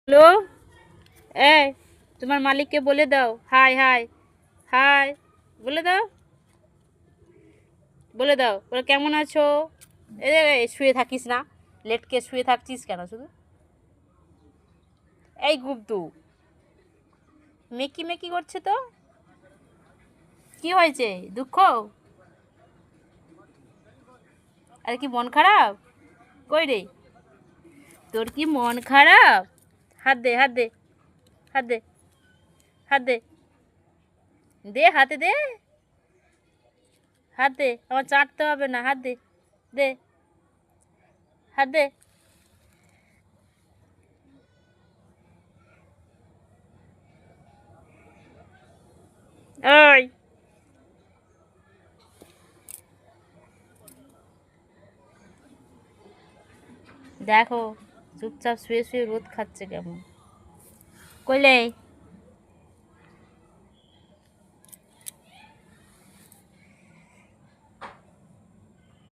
Hello, এই তোমার মালিককে বলে দাও হাই হাই হাই, বলে দাও, বলে দাও বলে কেমন আছো। এ শুয়ে থাকিস না, লেটকে শুয়ে থাকছিস কেন শুধু? এই গুপ্তু মেকি মেকি করছে তো, কি হয়েছে? দুঃখ? আর কি মন খারাপ? কই রে, তোর কি মন খারাপ? হাত দে, হাত দে, হাত দে, হাত দে, দে হাতে দে, হাত দে, আমার চাটতে হবে না, হাত দে, দে, হাত দে। ওই দেখো, চুপচাপ শুয়ে শুয়ে রোদ খাচ্ছে কেমন, কইলে